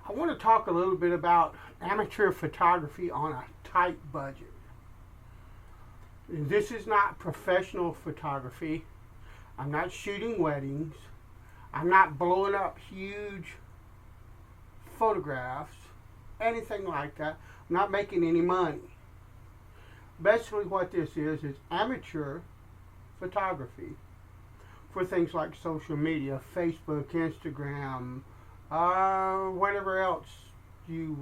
I want to talk a little bit about amateur photography on a tight budget. This is not professional photography. I'm not shooting weddings. I'm not blowing up huge photographs, anything like that. I'm not making any money. Basically what this is amateur photography for things like social media, Facebook, Instagram, whatever else you,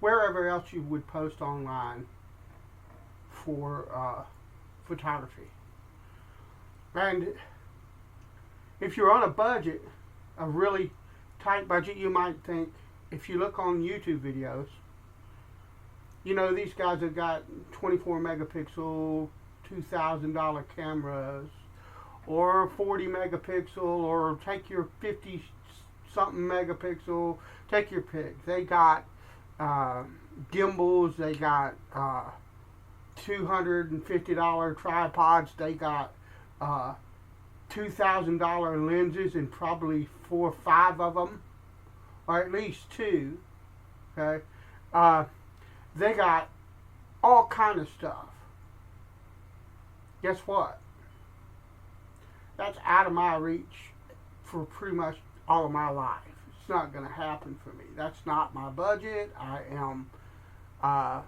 wherever else you would post online for photography. And if you're on a budget, a really tight budget, you might think, if you look on YouTube videos, you know, these guys have got 24 megapixel, $2,000 cameras, or 40 megapixel, or take your 50 something megapixel, take your pick. They got gimbals, they got $250 tripods, they got $2,000 lenses, and probably 4 or 5 of them, or at least 2. Okay, they got all kind of stuff. Guess what? That's out of my reach for pretty much all of my life. It's not going to happen for me. That's not my budget. I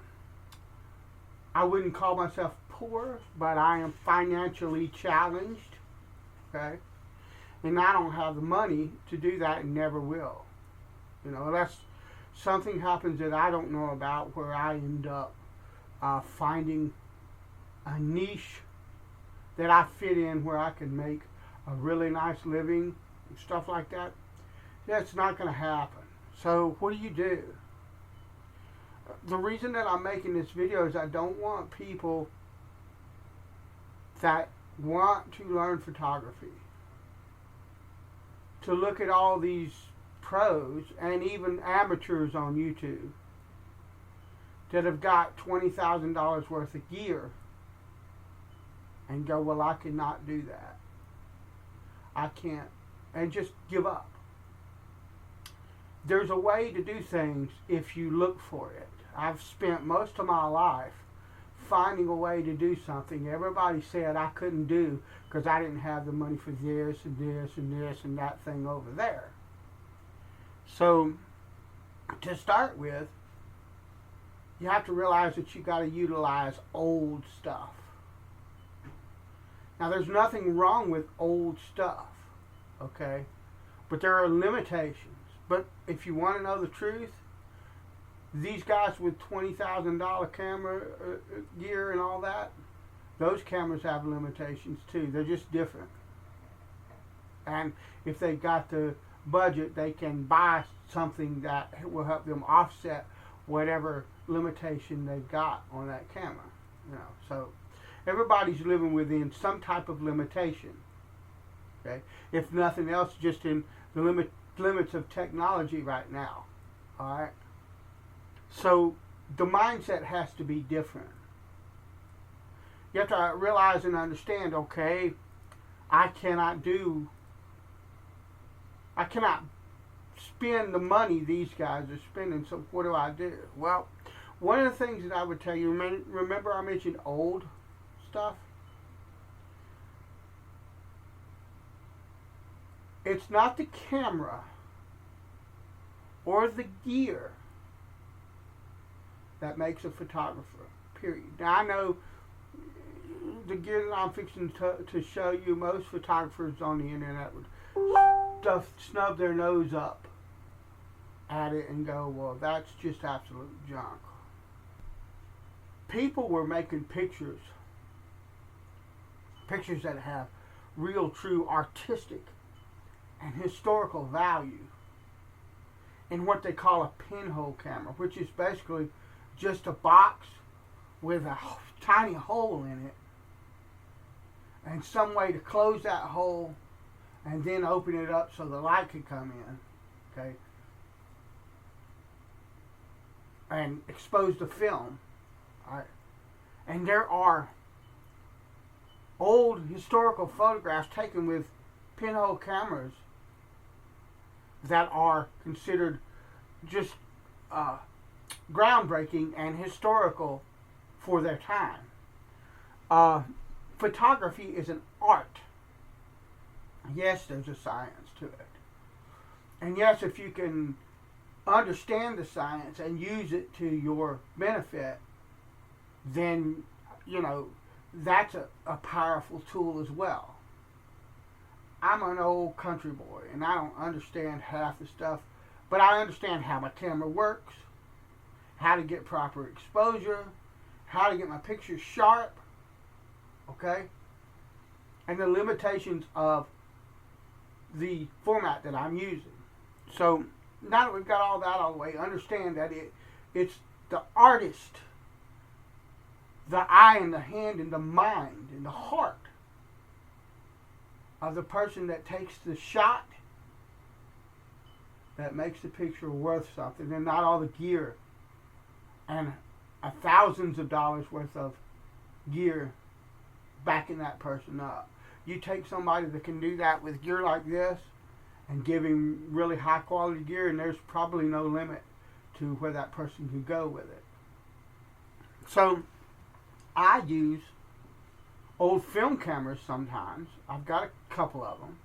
wouldn't call myself poor, but I am financially challenged. Okay? And I don't have the money to do that and never will. You know, unless something happens that I don't know about where I end up finding a niche that I fit in where I can make a really nice living and stuff like that. That's not going to happen. So what do? The reason that I'm making this video is I don't want people that want to learn photography to look at all these pros and even amateurs on YouTube that have got $20,000 worth of gear and go, well, I cannot do that. I can't. And just give up. There's a way to do things if you look for it. I've spent most of my life finding a way to do something everybody said I couldn't do because I didn't have the money for this and this and this and that thing over there. So, to start with, you have to realize that you got to utilize old stuff. Now, there's nothing wrong with old stuff, okay? But there are limitations. But if you want to know the truth, these guys with $20,000 camera gear and all that, those cameras have limitations too. They're just different. And if they've got the budget, they can buy something that will help them offset whatever limitation they've got on that camera. You know, so everybody's living within some type of limitation. Okay, if nothing else, just in the limits of technology right now. All right. So the mindset has to be different. You have to realize and understand. Okay, I cannot spend the money these guys are spending, so what do? Well, one of the things that I would tell you, remember I mentioned old stuff? It's not the camera or the gear that makes a photographer, period. Now, I know the gear that I'm fixing to show you, most photographers on the internet would snub their nose up at it and go, well, that's just absolute junk. People were making pictures that have real, true artistic and historical value in what they call a pinhole camera, which is basically just a box with a tiny hole in it and some way to close that hole and then open it up so the light could come in, okay, and expose the film. All right. And there are old historical photographs taken with pinhole cameras that are considered just groundbreaking and historical for their time. Photography is an art. Yes, there's a science to it. And yes, if you can understand the science and use it to your benefit, then, that's a powerful tool as well. I'm an old country boy, and I don't understand half the stuff, but I understand how my camera works, how to get proper exposure, how to get my pictures sharp, okay? And the limitations of the format that I'm using. So now that we've got all that out of the way, understand that it's the artist, the eye and the hand and the mind and the heart of the person that takes the shot that makes the picture worth something, and not all the gear and thousands of dollars worth of gear backing that person up. You take somebody that can do that with gear like this and give him really high quality gear, and there's probably no limit to where that person can go with it. So I use old film cameras sometimes. I've got a couple of them.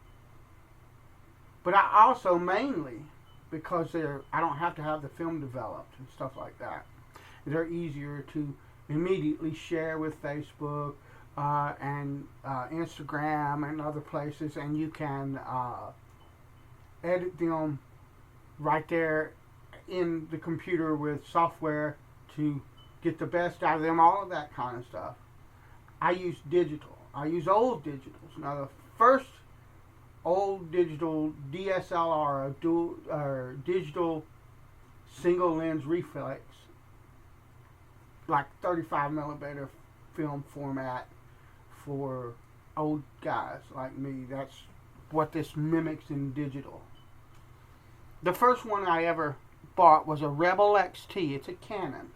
But I also mainly, because I don't have to have the film developed and stuff like that. They're easier to immediately share with Facebook and Instagram and other places, and you can edit them right there in the computer with software to get the best out of them, all of that kind of stuff. I use digital. I use old digitals. Now, the first old digital DSLR, digital single lens reflex, like 35 millimeter film format for old guys like me. That's what this mimics in digital. The first one I ever bought was a Rebel XT. It's a Canon.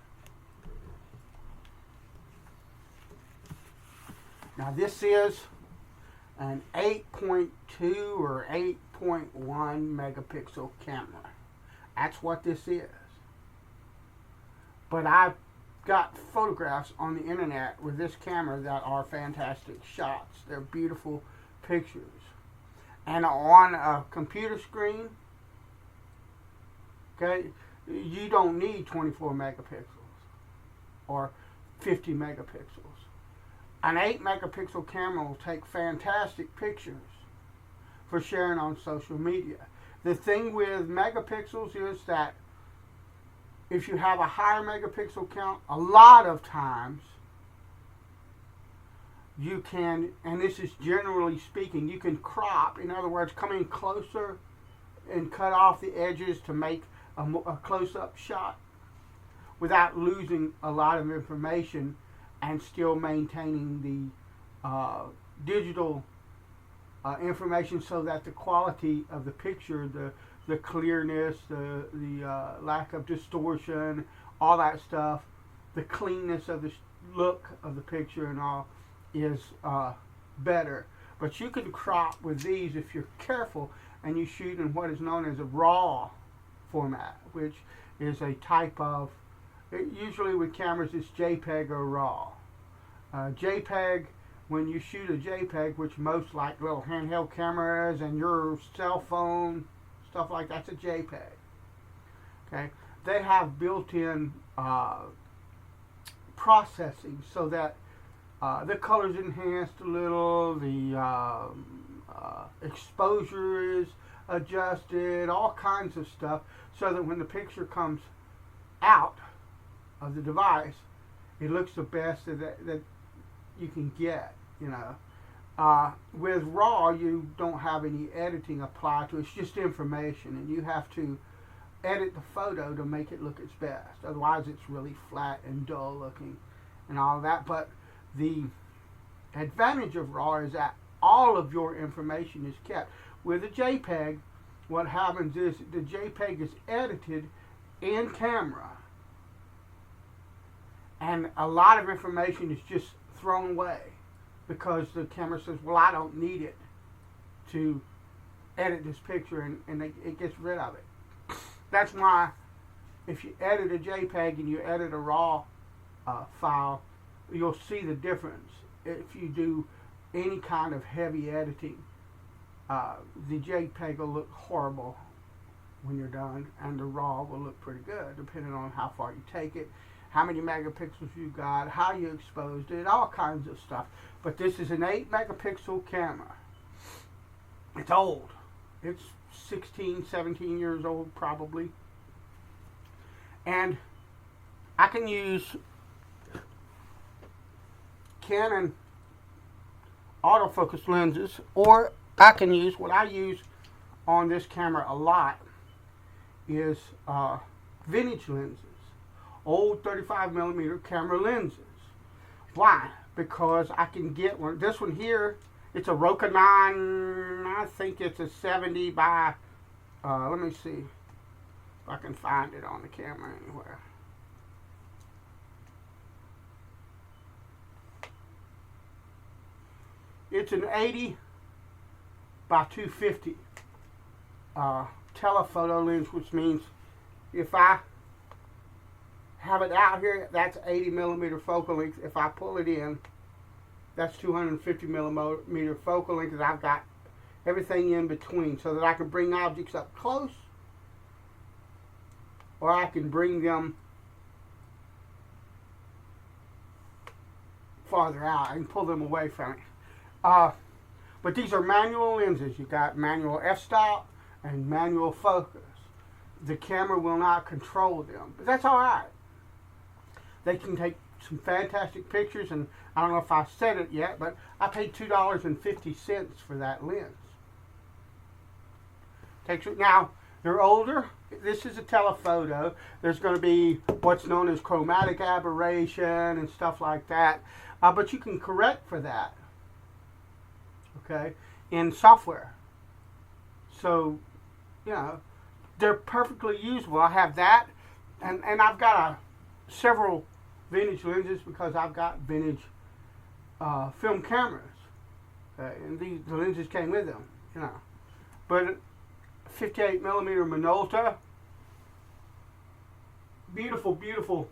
Now this is an 8.2 or 8.1 megapixel camera. That's what this is. But I've got photographs on the internet with this camera that are fantastic shots. They're beautiful pictures. And on a computer screen, okay, you don't need 24 megapixels or 50 megapixels. An 8 megapixel camera will take fantastic pictures for sharing on social media. The thing with megapixels is that if you have a higher megapixel count, a lot of times you can, and this is generally speaking, you can crop, in other words, come in closer and cut off the edges to make a close-up shot without losing a lot of information and still maintaining the digital information so that the quality of the picture, the clearness, the lack of distortion, all that stuff, the cleanness of the look of the picture and all is better. But you can crop with these if you're careful and you shoot in what is known as a RAW format, which is a type of, usually with cameras it's JPEG or RAW. JPEG, when you shoot a JPEG, which most like little handheld cameras and your cell phone, stuff like that's a JPEG. Okay, they have built-in processing so that the color's enhanced a little, the exposure is adjusted, all kinds of stuff, so that when the picture comes out of the device, it looks the best that you can get, With RAW, you don't have any editing applied to it. It's just information, and you have to edit the photo to make it look its best. Otherwise, it's really flat and dull looking and all of that. But the advantage of RAW is that all of your information is kept. With a JPEG, what happens is the JPEG is edited in camera, and a lot of information is just thrown away because the camera says, well, I don't need it to edit this picture and it gets rid of it. That's why if you edit a JPEG and you edit a RAW file, you'll see the difference. If you do any kind of heavy editing, the JPEG will look horrible when you're done, and the RAW will look pretty good, depending on how far you take it, how many megapixels you got, how you exposed it, all kinds of stuff. But this is an 8 megapixel camera. It's old. It's 16, 17 years old probably. And I can use Canon autofocus lenses, or I can use, what I use on this camera a lot is vintage lenses, old 35mm camera lenses. Why? Because I can get one. This one here, it's a Rokinon, I think it's a 70 by, let me see if I can find it on the camera anywhere. It's an 80 by 250 telephoto lens, which means if I have it out here, that's 80mm focal length. If I pull it in, that's 250mm focal length, and I've got everything in between so that I can bring objects up close, or I can bring them farther out and pull them away from it. But these are manual lenses. You got manual f-stop and manual focus. The camera will not control them, but that's all right. They can take some fantastic pictures, and I don't know if I said it yet, but I paid $2.50 for that lens. Now, they're older. This is a telephoto. There's going to be what's known as chromatic aberration and stuff like that, but you can correct for that, okay, in software. So, you know, they're perfectly usable. I have that, and I've got several vintage lenses because I've got vintage film cameras, and the lenses came with them, you know. But 58mm Minolta, beautiful, beautiful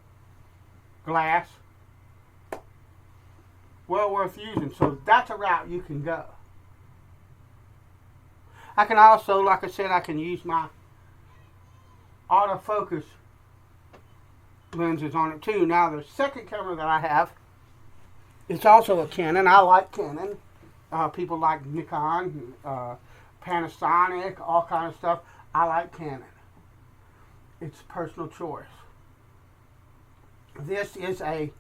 glass, well worth using. So that's a route you can go. I can also, like I said, I can use my autofocus lenses on it too. Now the second camera that I have, it's also a Canon. I like Canon. People like Nikon, Panasonic, all kind of stuff. I like Canon. It's personal choice. This is a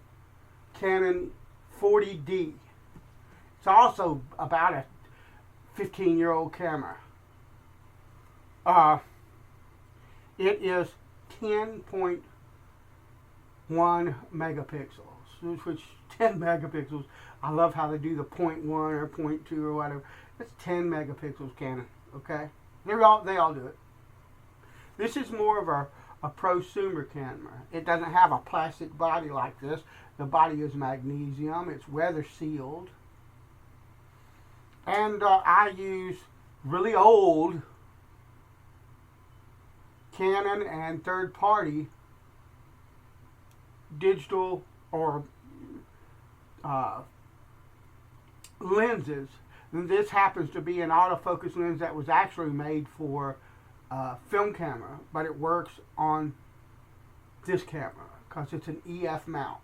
Canon 40D. It's also about a 15-year-old camera. It is 10.1 megapixels, which 10 megapixels. I love how they do the 0.1 or 0.2 or whatever. It's 10 megapixels Canon. Okay, they all do it. This is more of a prosumer camera. It doesn't have a plastic body like this. The body is magnesium. It's weather sealed. And I use really old Canon and third-party digital or lenses. And this happens to be an autofocus lens that was actually made for film camera, but it works on this camera because it's an EF mount.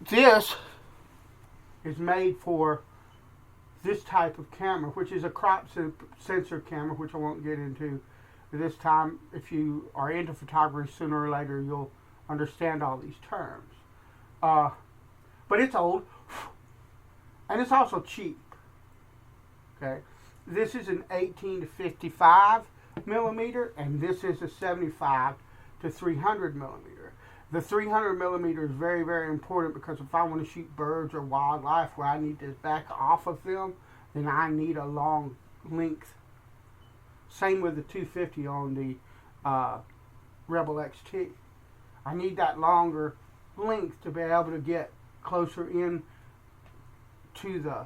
This is made for this type of camera, which is a crop sensor camera, which I won't get into this time. If you are into photography, sooner or later you'll understand all these terms. But it's old, and it's also cheap. Okay, this is an 18 to 55 millimeter, and this is a 75 to 300 millimeter. The 300 millimeter is very, very important because if I want to shoot birds or wildlife where I need to back off of them, then I need a long length. Same with the 250 on the Rebel XT. I need that longer length to be able to get closer in to the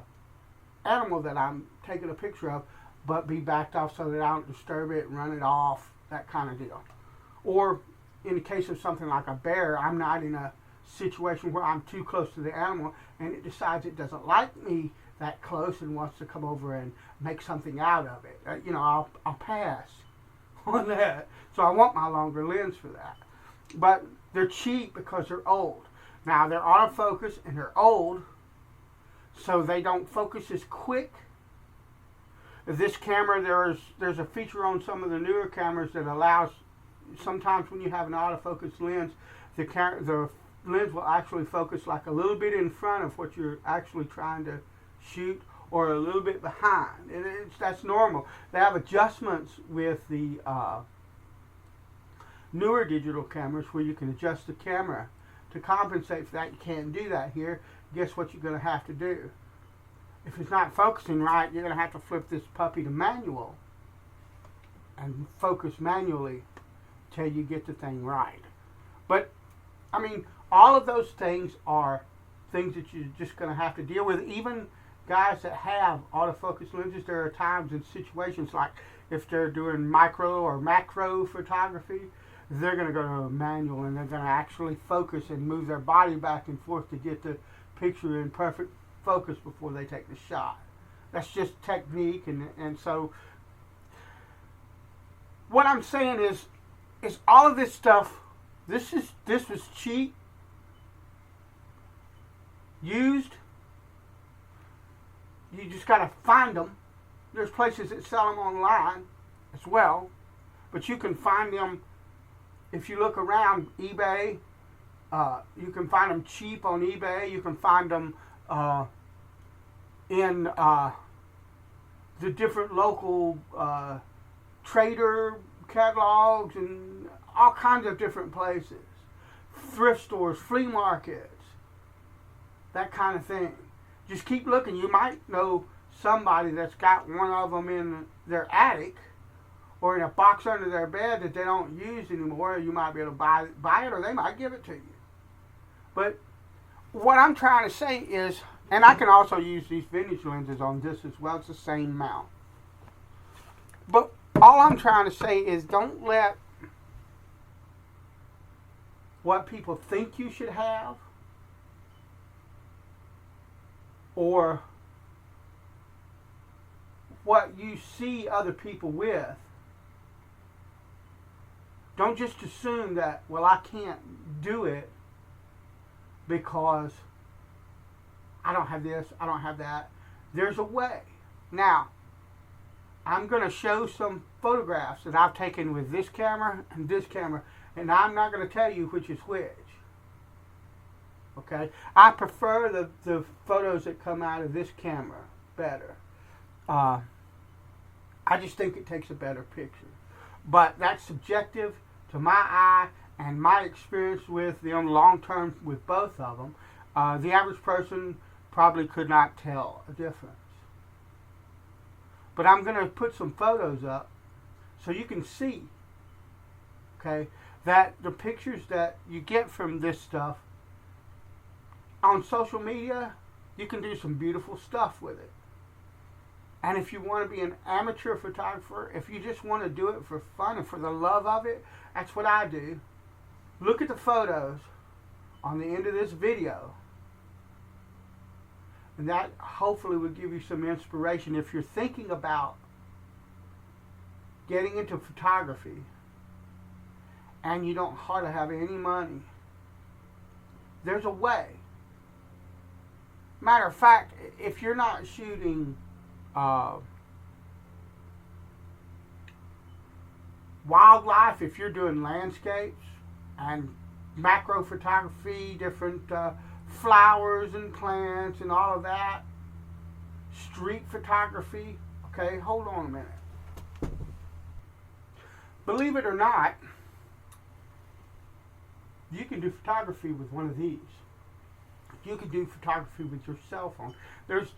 animal that I'm taking a picture of. but be backed off so that I don't disturb it and run it off, that kind of deal. Or in the case of something like a bear, I'm not in a situation where I'm too close to the animal and it decides it doesn't like me that close and wants to come over and make something out of it. I'll pass on that. So I want my longer lens for that. But they're cheap because they're old. Now they're autofocus and they're old, so they don't focus as quick. This camera, there's a feature on some of the newer cameras that allows, sometimes when you have an autofocus lens, the lens will actually focus like a little bit in front of what you're actually trying to shoot, or a little bit behind. And that's normal. They have adjustments with the newer digital cameras where you can adjust the camera to compensate for that. You can't do that here. Guess what you're going to have to do? If it's not focusing right, you're going to have to flip this puppy to manual and focus manually till you get the thing right. But, I mean, all of those things are things that you're just going to have to deal with. Even guys that have autofocus lenses, there are times and situations like if they're doing micro or macro photography, they're going to go to manual and they're going to actually focus and move their body back and forth to get the picture in perfect focus before they take the shot. That's just technique, and so what I'm saying is all of this stuff, this was cheap, used. You just got to find them. There's places that sell them online as well, but you can find them if you look around eBay. You can find them cheap on eBay. You can find them in the different local trader catalogs and all kinds of different places. Thrift stores, flea markets, that kind of thing. Just keep looking. You might know somebody that's got one of them in their attic or in a box under their bed that they don't use anymore. You might be able to buy it, or they might give it to you. But what I'm trying to say is, and I can also use these vintage lenses on this as well. It's the same mount. But all I'm trying to say is don't let what people think you should have or what you see other people with, don't just assume that, well, I can't do it because I don't have this, I don't have that. There's a way. Now, I'm going to show some photographs that I've taken with this camera, and I'm not going to tell you which is which. Okay? I prefer the photos that come out of this camera better. I just think it takes a better picture. But that's subjective to my eye and my experience with them long term with both of them. The average person probably could not tell a difference. But I'm going to put some photos up so you can see, okay, that the pictures that you get from this stuff on social media, you can do some beautiful stuff with it. And if you want to be an amateur photographer, if you just want to do it for fun and for the love of it, that's what I do. Look at the photos on the end of this video. And that hopefully will give you some inspiration if you're thinking about getting into photography and you don't hardly have any money. There's a way. Matter of fact, if you're not shooting wildlife, if you're doing landscapes and macro photography, different flowers and plants and all of that, street photography, okay, hold on a minute. Believe it or not, you can do photography with one of these. You can do photography with your cell phone. There's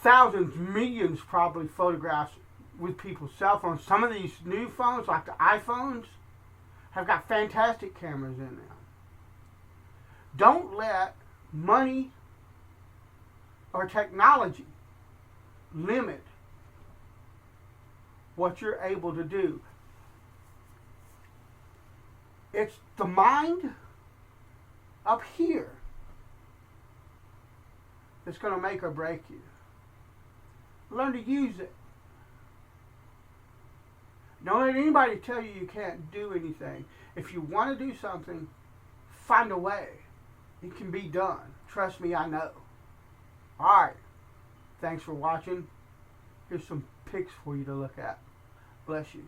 thousands, millions probably photographs with people's cell phones. Some of these new phones, like the iPhones, have got fantastic cameras in them. Don't let money or technology limit what you're able to do. It's the mind up here that's going to make or break you. Learn to use it. Don't let anybody tell you you can't do anything. If you want to do something, find a way. It can be done. Trust me, I know. Alright. Thanks for watching. Here's some pics for you to look at. Bless you.